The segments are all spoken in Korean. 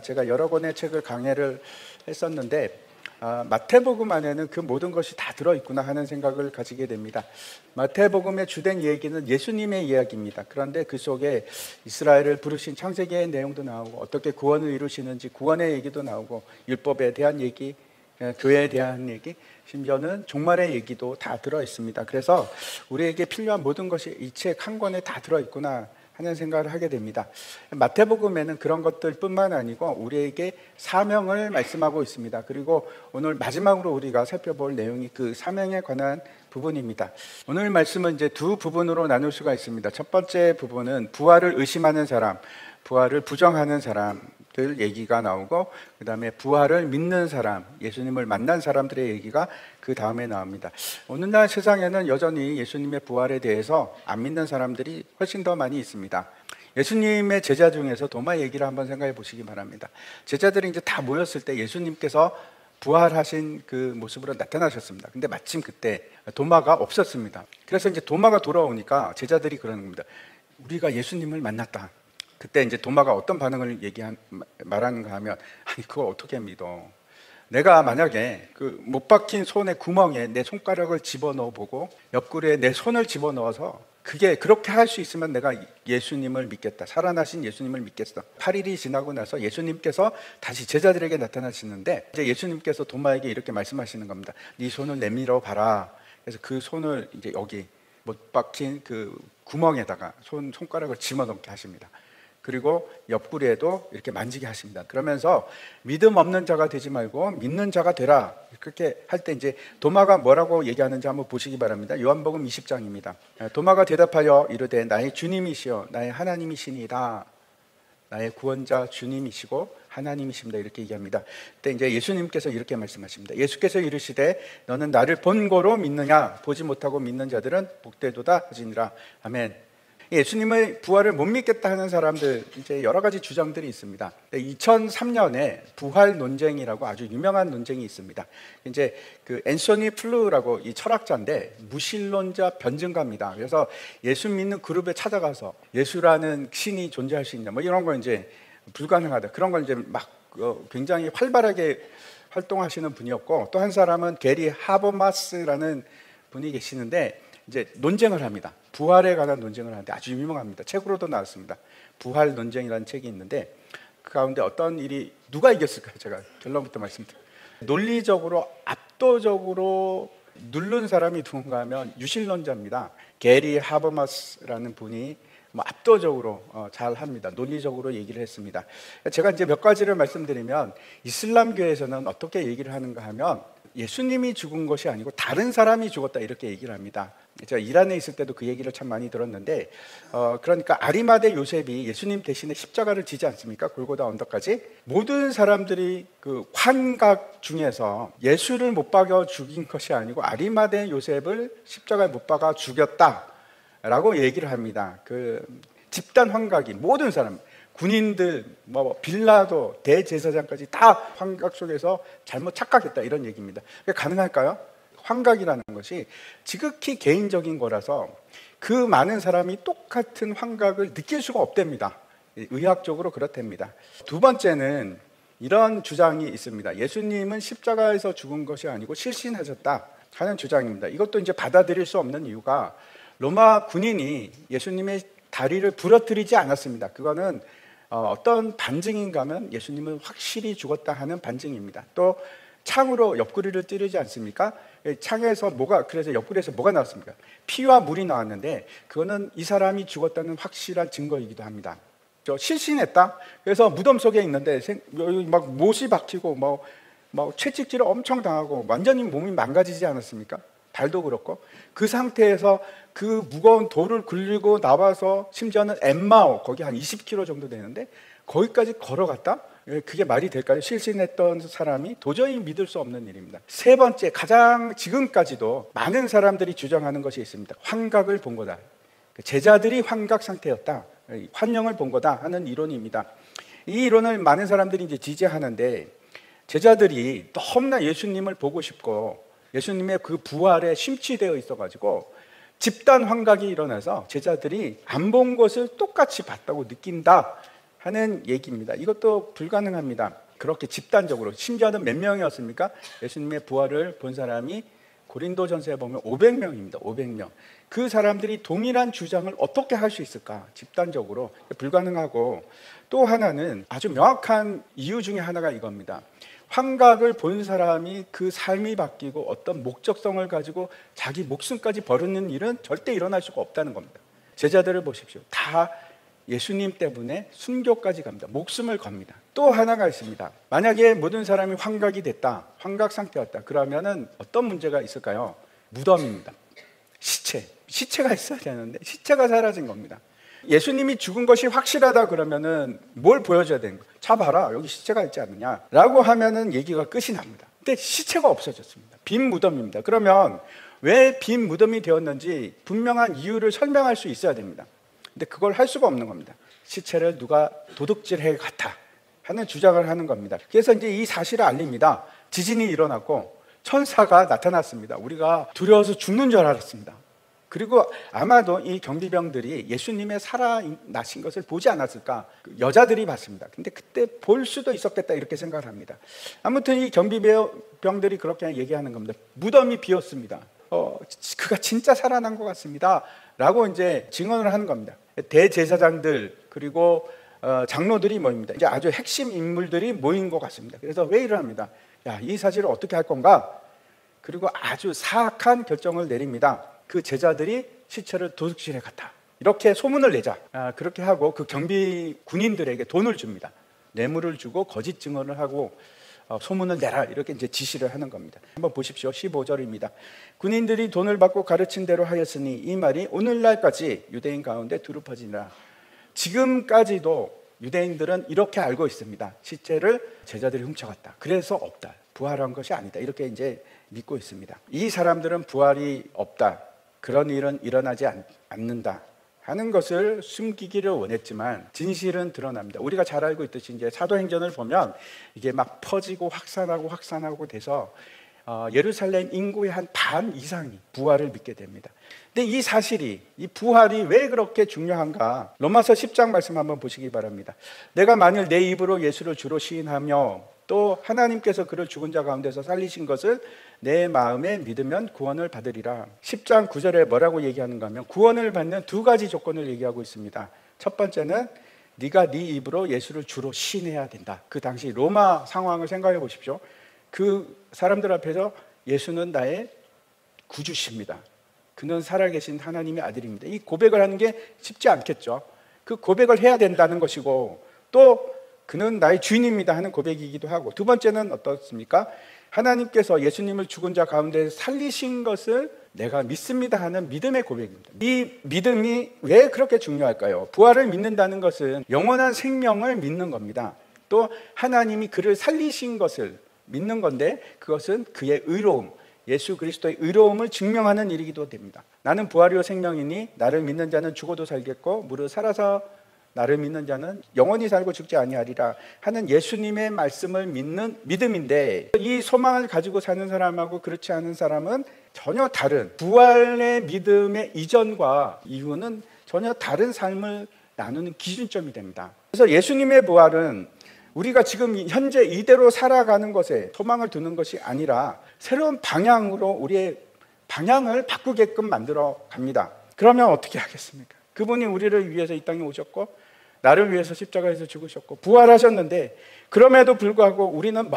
제가 여러 권의 책을 강해를 했었는데 마태복음 안에는 그 모든 것이 다 들어있구나 하는 생각을 가지게 됩니다. 마태복음의 주된 얘기는 예수님의 이야기입니다. 그런데 그 속에 이스라엘을 부르신 창세기의 내용도 나오고 어떻게 구원을 이루시는지 구원의 얘기도 나오고 율법에 대한 얘기, 교회에 대한 얘기, 심지어는 종말의 얘기도 다 들어있습니다. 그래서 우리에게 필요한 모든 것이 이 책 한 권에 다 들어있구나 하는 생각을 하게 됩니다. 마태복음에는 그런 것들 뿐만 아니고 우리에게 사명을 말씀하고 있습니다. 그리고 오늘 마지막으로 우리가 살펴볼 내용이 그 사명에 관한 부분입니다. 오늘 말씀은 이제 두 부분으로 나눌 수가 있습니다. 첫 번째 부분은 부활을 의심하는 사람, 부활을 부정하는 사람들 얘기가 나오고, 그 다음에 부활을 믿는 사람, 예수님을 만난 사람들의 얘기가 그 다음에 나옵니다. 오늘날 세상에는 여전히 예수님의 부활에 대해서 안 믿는 사람들이 훨씬 더 많이 있습니다. 예수님의 제자 중에서 도마 얘기를 한번 생각해 보시기 바랍니다. 제자들이 이제 다 모였을 때 예수님께서 부활하신 그 모습으로 나타나셨습니다. 근데 마침 그때 도마가 없었습니다. 그래서 이제 도마가 돌아오니까 제자들이 그러는 겁니다. 우리가 예수님을 만났다. 그때 이제 도마가 어떤 반응을 말하는가 하면, 아니 그거 어떻게 믿어? 내가 만약에 그 못 박힌 손의 구멍에 내 손가락을 집어넣어 보고 옆구리에 내 손을 집어넣어서 그게 그렇게 할 수 있으면 내가 예수님을 믿겠다. 살아나신 예수님을 믿겠어. 8일이 지나고 나서 예수님께서 다시 제자들에게 나타나시는데, 이제 예수님께서 도마에게 이렇게 말씀하시는 겁니다. 네 손을 내밀어 봐라. 그래서 그 손을 이제 여기 못 박힌 그 구멍에다가 손가락을 집어넣게 하십니다. 그리고 옆구리에도 이렇게 만지게 하십니다. 그러면서 믿음 없는 자가 되지 말고 믿는 자가 되라. 그렇게 할 때 이제 도마가 뭐라고 얘기하는지 한번 보시기 바랍니다. 요한복음 20장입니다. 도마가 대답하여 이르되 나의 주님이시여 나의 하나님이시니이다. 나의 구원자 주님이시고 하나님이십니다. 이렇게 얘기합니다. 그때 이제 예수님께서 이렇게 말씀하십니다. 예수께서 이르시되 너는 나를 본고로 믿느냐? 보지 못하고 믿는 자들은 복되도다 하시니라. 아멘. 예수님의 부활을 못 믿겠다 하는 사람들, 이제 여러 가지 주장들이 있습니다. 2003년에 부활 논쟁이라고 아주 유명한 논쟁이 있습니다. 이제 그 앤소니 플루라고 이 철학자인데 무신론자 변증가입니다. 그래서 예수 믿는 그룹에 찾아가서 예수라는 신이 존재할 수 있냐, 뭐 이런 거 이제 불가능하다. 그런 걸 이제 막 굉장히 활발하게 활동하시는 분이었고, 또 한 사람은 게리 하버마스라는 분이 계시는데 이제 논쟁을 합니다. 부활에 관한 논쟁을 하는데 아주 유명합니다. 책으로도 나왔습니다. 부활 논쟁이라는 책이 있는데 그 가운데 어떤 일이 누가 이겼을까요? 제가 결론부터 말씀드릴게요. 논리적으로 압도적으로 누른 사람이 누군가 하면 유신론자입니다. 게리 하버마스라는 분이 압도적으로 잘 합니다. 논리적으로 얘기를 했습니다. 제가 이제 몇 가지를 말씀드리면, 이슬람교에서는 어떻게 얘기를 하는가 하면 예수님이 죽은 것이 아니고 다른 사람이 죽었다 이렇게 얘기를 합니다. 제가 이란에 있을 때도 그 얘기를 참 많이 들었는데, 그러니까 아리마대 요셉이 예수님 대신에 십자가를 지지 않습니까? 골고다 언덕까지. 모든 사람들이 그 환각 중에서 예수를 못 박아 죽인 것이 아니고 아리마대 요셉을 십자가에 못 박아 죽였다라고 얘기를 합니다. 그 집단 환각이 모든 사람, 군인들, 뭐 빌라도 대제사장까지 다 환각 속에서 잘못 착각했다 이런 얘기입니다. 가능할까요? 환각이라는 것이 지극히 개인적인 거라서 그 많은 사람이 똑같은 환각을 느낄 수가 없답니다. 의학적으로 그렇답니다. 두 번째는 이런 주장이 있습니다. 예수님은 십자가에서 죽은 것이 아니고 실신하셨다 하는 주장입니다. 이것도 이제 받아들일 수 없는 이유가 로마 군인이 예수님의 다리를 부러뜨리지 않았습니다. 그거는 어떤 반증인가 하면 예수님은 확실히 죽었다 하는 반증입니다. 또 창으로 옆구리를 찌르지 않습니까? 창에서 그래서 옆구리에서 뭐가 나왔습니까? 피와 물이 나왔는데 그거는 이 사람이 죽었다는 확실한 증거이기도 합니다. 실신했다? 그래서 무덤 속에 있는데 막 못이 박히고 채찍질을 엄청 당하고 완전히 몸이 망가지지 않았습니까? 발도 그렇고. 그 상태에서 그 무거운 돌을 굴리고 나와서 심지어는 엠마오, 거기 한 20km 정도 되는데 거기까지 걸어갔다? 그게 말이 될까요? 실신했던 사람이 도저히 믿을 수 없는 일입니다. 세 번째, 가장 지금까지도 많은 사람들이 주장하는 것이 있습니다. 환각을 본 거다. 제자들이 환각 상태였다. 환영을 본 거다 하는 이론입니다. 이 이론을 많은 사람들이 이제 지지하는데, 제자들이 너무나 예수님을 보고 싶고 예수님의 그 부활에 심취되어 있어가지고 집단 환각이 일어나서 제자들이 안 본 것을 똑같이 봤다고 느낀다 하는 얘기입니다. 이것도 불가능합니다. 그렇게 집단적으로, 심지어는 몇 명이었습니까? 예수님의 부활을 본 사람이 고린도전서에 보면 500명입니다. 500명. 그 사람들이 동일한 주장을 어떻게 할 수 있을까? 집단적으로 불가능하고, 또 하나는 아주 명확한 이유 중에 하나가 이겁니다. 환각을 본 사람이 그 삶이 바뀌고 어떤 목적성을 가지고 자기 목숨까지 버리는 일은 절대 일어날 수가 없다는 겁니다. 제자들을 보십시오. 다 예수님 때문에 순교까지 갑니다. 목숨을 겁니다. 또 하나가 있습니다. 만약에 모든 사람이 환각이 됐다, 환각 상태였다, 그러면은 어떤 문제가 있을까요? 무덤입니다. 시체가 있어야 되는데 시체가 사라진 겁니다. 예수님이 죽은 것이 확실하다 그러면은 뭘 보여줘야 되는 거예요? 자 봐라, 여기 시체가 있지 않느냐 라고 하면은 얘기가 끝이 납니다. 근데 시체가 없어졌습니다. 빈 무덤입니다. 그러면 왜 빈 무덤이 되었는지 분명한 이유를 설명할 수 있어야 됩니다. 근데 그걸 할 수가 없는 겁니다. 시체를 누가 도둑질해 갔다 하는 주장을 하는 겁니다. 그래서 이제 이 사실을 알립니다. 지진이 일어났고 천사가 나타났습니다. 우리가 두려워서 죽는 줄 알았습니다. 그리고 아마도 이 경비병들이 예수님의 살아나신 것을 보지 않았을까? 여자들이 봤습니다. 근데 그때 볼 수도 있었겠다 이렇게 생각을 합니다. 아무튼 이 경비병들이 그렇게 얘기하는 겁니다. 무덤이 비었습니다. 그가 진짜 살아난 것 같습니다 라고 이제 증언을 하는 겁니다. 대제사장들 그리고 장로들이 모입니다. 이제 아주 핵심 인물들이 모인 것 같습니다. 그래서 회의를 합니다. 야, 이 사실을 어떻게 할 건가? 그리고 아주 사악한 결정을 내립니다. 그 제자들이 시체를 도둑질해 갔다, 이렇게 소문을 내자. 그렇게 하고 그 경비 군인들에게 돈을 줍니다. 뇌물을 주고 거짓 증언을 하고 소문을 내라, 이렇게 이제 지시를 하는 겁니다. 한번 보십시오. 15절입니다. 군인들이 돈을 받고 가르친 대로 하였으니 이 말이 오늘날까지 유대인 가운데 두루 퍼지니라. 지금까지도 유대인들은 이렇게 알고 있습니다. 시체를 제자들이 훔쳐갔다, 그래서 없다, 부활한 것이 아니다, 이렇게 이제 믿고 있습니다. 이 사람들은 부활이 없다, 그런 일은 일어나지 않는다 하는 것을 숨기기를 원했지만 진실은 드러납니다. 우리가 잘 알고 있듯이 이제 사도행전을 보면 이게 막 퍼지고 확산하고 돼서 예루살렘 인구의 한 반 이상이 부활을 믿게 됩니다. 근데 이 사실이, 이 부활이 왜 그렇게 중요한가? 로마서 10장 말씀 한번 보시기 바랍니다. 내가 만일 내 입으로 예수를 주로 시인하며 또 하나님께서 그를 죽은 자 가운데서 살리신 것을 내 마음에 믿으면 구원을 받으리라. 10장 9절에 뭐라고 얘기하는가 하면 구원을 받는 두 가지 조건을 얘기하고 있습니다. 첫 번째는 네가 네 입으로 예수를 주로 시인해야 된다. 그 당시 로마 상황을 생각해 보십시오. 그 사람들 앞에서 예수는 나의 구주십니다, 그는 살아계신 하나님의 아들입니다, 이 고백을 하는 게 쉽지 않겠죠. 그 고백을 해야 된다는 것이고, 또 그는 나의 주인입니다 하는 고백이기도 하고, 두 번째는 어떻습니까? 하나님께서 예수님을 죽은 자 가운데 살리신 것을 내가 믿습니다 하는 믿음의 고백입니다. 이 믿음이 왜 그렇게 중요할까요? 부활을 믿는다는 것은 영원한 생명을 믿는 겁니다. 또 하나님이 그를 살리신 것을 믿는 건데, 그것은 그의 의로움, 예수 그리스도의 의로움을 증명하는 일이기도 됩니다. 나는 부활이요 생명이니 나를 믿는 자는 죽어도 살겠고 무릇 살아서 나를 믿는 자는 영원히 살고 죽지 아니하리라 하는 예수님의 말씀을 믿는 믿음인데, 이 소망을 가지고 사는 사람하고 그렇지 않은 사람은 전혀 다른, 부활의 믿음의 이전과 이후는 전혀 다른 삶을 나누는 기준점이 됩니다. 그래서 예수님의 부활은 우리가 지금 현재 이대로 살아가는 것에 소망을 두는 것이 아니라 새로운 방향으로 우리의 방향을 바꾸게끔 만들어 갑니다. 그러면 어떻게 하겠습니까? 그분이 우리를 위해서 이 땅에 오셨고 나를 위해서 십자가에서 죽으셨고 부활하셨는데, 그럼에도 불구하고 우리는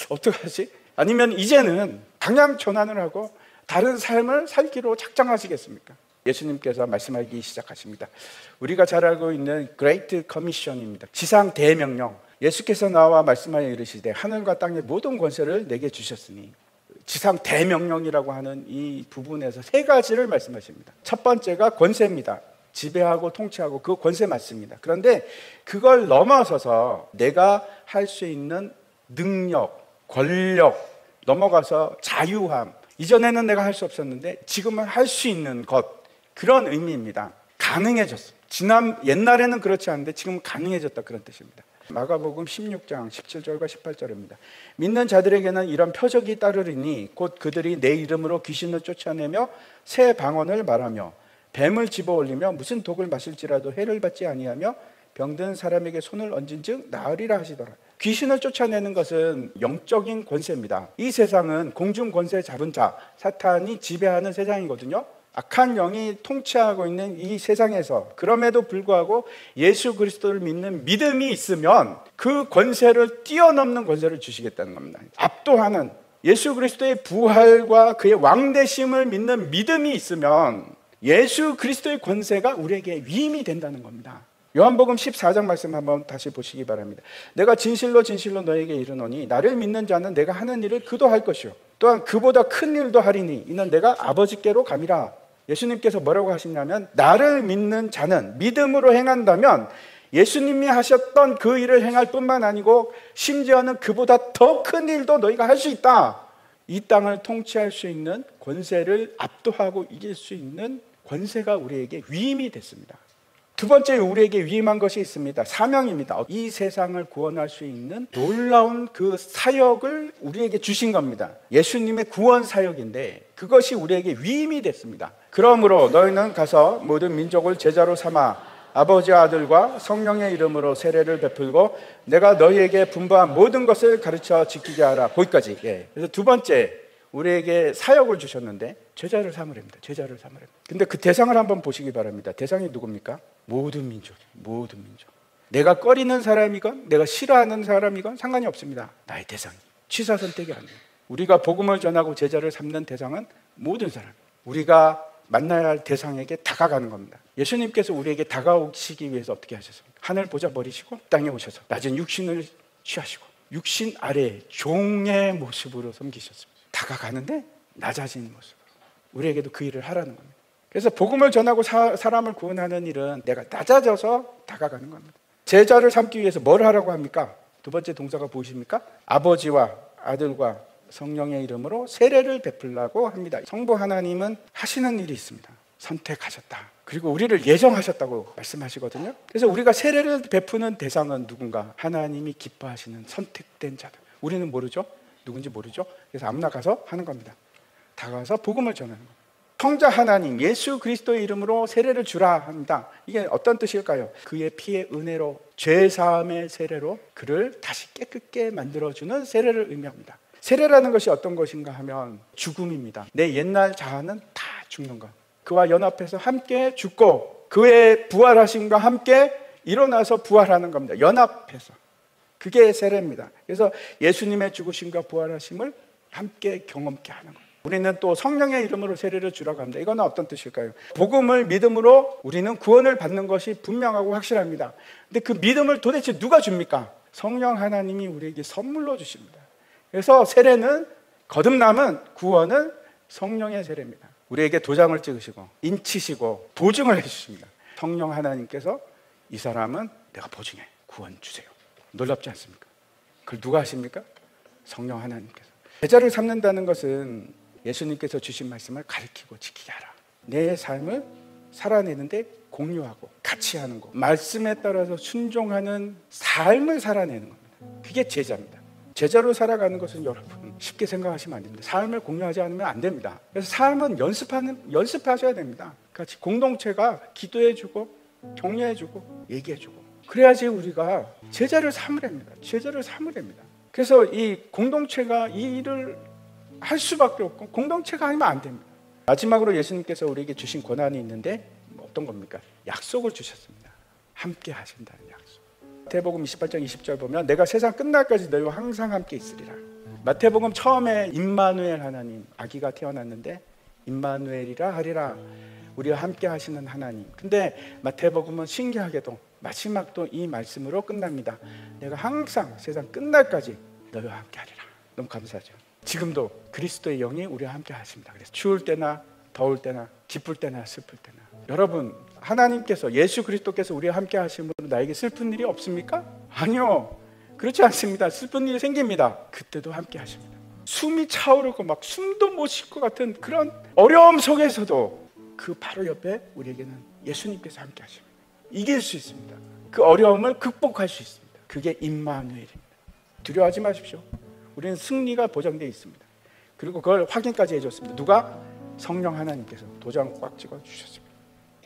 어떡하지? 아니면 이제는 방향 전환을 하고 다른 삶을 살기로 작정하시겠습니까? 예수님께서 말씀하기 시작하십니다. 우리가 잘 알고 있는 Great Commission입니다. 지상 대명령. 예수께서 나와 말씀하여 이르시되 하늘과 땅의 모든 권세를 내게 주셨으니, 지상 대명령이라고 하는 이 부분에서 세 가지를 말씀하십니다. 첫 번째가 권세입니다. 지배하고 통치하고 그 권세 맞습니다. 그런데 그걸 넘어서서 내가 할 수 있는 능력, 권력, 넘어가서 자유함, 이전에는 내가 할 수 없었는데 지금은 할 수 있는 것, 그런 의미입니다. 가능해졌어. 옛날에는 그렇지 않은데 지금은 가능해졌다, 그런 뜻입니다. 마가복음 16장 17절과 18절입니다. 믿는 자들에게는 이런 표적이 따르리니 곧 그들이 내 이름으로 귀신을 쫓아내며 새 방언을 말하며 뱀을 집어올리며 무슨 독을 마실지라도 해를 받지 아니하며 병든 사람에게 손을 얹은즉 나으리라 하시더라. 귀신을 쫓아내는 것은 영적인 권세입니다. 이 세상은 공중 권세 잡은 자 사탄이 지배하는 세상이거든요. 악한 영이 통치하고 있는 이 세상에서 그럼에도 불구하고 예수 그리스도를 믿는 믿음이 있으면 그 권세를 뛰어넘는 권세를 주시겠다는 겁니다. 압도하는 예수 그리스도의 부활과 그의 왕되심을 믿는 믿음이 있으면 예수 그리스도의 권세가 우리에게 위임이 된다는 겁니다. 요한복음 14장 말씀 한번 다시 보시기 바랍니다. 내가 진실로 진실로 너에게 이르노니 나를 믿는 자는 내가 하는 일을 그도 할 것이요 또한 그보다 큰 일도 하리니 이는 내가 아버지께로 감이라. 예수님께서 뭐라고 하시냐면 나를 믿는 자는 믿음으로 행한다면 예수님이 하셨던 그 일을 행할 뿐만 아니고 심지어는 그보다 더 큰 일도 너희가 할 수 있다. 이 땅을 통치할 수 있는 권세를 압도하고 이길 수 있는 권세가 우리에게 위임이 됐습니다. 두 번째 우리에게 위임한 것이 있습니다. 사명입니다. 이 세상을 구원할 수 있는 놀라운 그 사역을 우리에게 주신 겁니다. 예수님의 구원 사역인데 그것이 우리에게 위임이 됐습니다. 그러므로 너희는 가서 모든 민족을 제자로 삼아 아버지와 아들과 성령의 이름으로 세례를 베풀고 내가 너희에게 분부한 모든 것을 가르쳐 지키게 하라. 거기까지. 그래서 두 번째 우리에게 사역을 주셨는데 제자를 삼으랍니다. 제자를 삼으랍니다. 근데 그 대상을 한번 보시기 바랍니다. 대상이 누굽니까? 모든 민족이에요. 모든 민족. 내가 꺼리는 사람이건 내가 싫어하는 사람이건 상관이 없습니다. 나의 대상이. 취사 선택이 아니에요. 우리가 복음을 전하고 제자를 삼는 대상은 모든 사람. 우리가 만나야 할 대상에게 다가가는 겁니다. 예수님께서 우리에게 다가오시기 위해서 어떻게 하셨습니까? 하늘 보좌 버리시고 땅에 오셔서 낮은 육신을 취하시고 육신 아래 종의 모습으로 섬기셨습니다. 다가가는데 낮아진 모습으로 우리에게도 그 일을 하라는 겁니다. 그래서 복음을 전하고 사람을 구원하는 일은 내가 낮아져서 다가가는 겁니다. 제자를 삼기 위해서 뭘 하라고 합니까? 두 번째 동사가 보이십니까? 아버지와 아들과 성령의 이름으로 세례를 베풀라고 합니다. 성부 하나님은 하시는 일이 있습니다. 선택하셨다. 그리고 우리를 예정하셨다고 말씀하시거든요. 그래서 우리가 세례를 베푸는 대상은 누군가? 하나님이 기뻐하시는 선택된 자들. 우리는 모르죠? 누군지 모르죠? 그래서 아무나 가서 하는 겁니다. 다가가서 복음을 전하는 겁니다. 성자 하나님 예수 그리스도의 이름으로 세례를 주라 합니다. 이게 어떤 뜻일까요? 그의 피의 은혜로 죄사함의 세례로 그를 다시 깨끗게 만들어주는 세례를 의미합니다. 세례라는 것이 어떤 것인가 하면 죽음입니다. 내 옛날 자아는 다 죽는 것. 그와 연합해서 함께 죽고 그의 부활하심과 함께 일어나서 부활하는 겁니다. 연합해서. 그게 세례입니다. 그래서 예수님의 죽으심과 부활하심을 함께 경험케 하는 겁니다. 우리는 또 성령의 이름으로 세례를 주라고 합니다. 이건 어떤 뜻일까요? 복음을 믿음으로 우리는 구원을 받는 것이 분명하고 확실합니다. 근데 그 믿음을 도대체 누가 줍니까? 성령 하나님이 우리에게 선물로 주십니다. 그래서 세례는 거듭남은 구원은 성령의 세례입니다. 우리에게 도장을 찍으시고 인치시고 보증을 해주십니다. 성령 하나님께서 이 사람은 내가 보증해 구원 주세요. 놀랍지 않습니까? 그걸 누가 하십니까? 성령 하나님께서. 제자를 삼는다는 것은 예수님께서 주신 말씀을 가르치고 지키게 하라. 내 삶을 살아내는데 공유하고 같이 하는 것, 말씀에 따라서 순종하는 삶을 살아내는 겁니다. 그게 제자입니다. 제자로 살아가는 것은 여러분 쉽게 생각하시면 안 됩니다. 삶을 공유하지 않으면 안 됩니다. 그래서 삶은 연습하셔야 됩니다. 같이 공동체가 기도해주고 격려해주고 얘기해주고 그래야지 우리가 제자를 삼으랍니다. 제자를 삼으랍니다. 그래서 이 공동체가 이 일을 할 수밖에 없고 공동체가 아니면 안 됩니다. 마지막으로 예수님께서 우리에게 주신 권한이 있는데 어떤 겁니까? 약속을 주셨습니다. 함께 하신다는 약속. 마태복음 28장 20절 보면 내가 세상 끝날까지 너희와 항상 함께 있으리라. 마태복음 처음에 임마누엘 하나님, 아기가 태어났는데 임마누엘이라 하리라. 우리와 함께 하시는 하나님. 근데 마태복음은 신기하게도 마지막도 이 말씀으로 끝납니다. 내가 항상 세상 끝날까지 너희와 함께 하리라. 너무 감사하죠. 지금도 그리스도의 영이 우리와 함께 하십니다. 그래서 추울 때나 더울 때나 기쁠 때나 슬플 때나 여러분 하나님께서 예수 그리스도께서 우리와 함께 하심으로 나에게 슬픈 일이 없습니까? 아니요. 그렇지 않습니다. 슬픈 일이 생깁니다. 그때도 함께 하십니다. 숨이 차오르고 막 숨도 못 쉴 것 같은 그런 어려움 속에서도 그 바로 옆에 우리에게는 예수님께서 함께 하십니다. 이길 수 있습니다. 그 어려움을 극복할 수 있습니다. 그게 임마누엘입니다. 두려워하지 마십시오. 우리는 승리가 보장되어 있습니다. 그리고 그걸 확인까지 해줬습니다. 누가? 성령 하나님께서 도장 꽉 찍어 주셨습니다.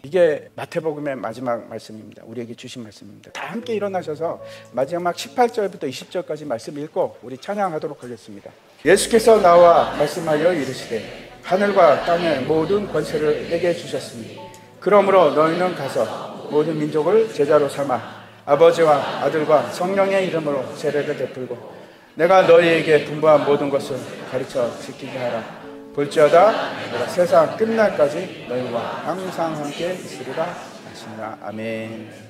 이게 마태복음의 마지막 말씀입니다. 우리에게 주신 말씀입니다. 다 함께 일어나셔서 마지막 18절부터 20절까지 말씀 읽고 우리 찬양하도록 하겠습니다. 예수께서 나와 말씀하여 이르시되 하늘과 땅의 모든 권세를 내게 주셨으니 그러므로 너희는 가서 모든 민족을 제자로 삼아 아버지와 아들과 성령의 이름으로 세례를 베풀고 내가 너희에게 분부한 모든 것을 가르쳐 지키게 하라. 볼지어다 내가 세상 끝날까지 너희와 항상 함께 있으리라 하시니라. 아멘.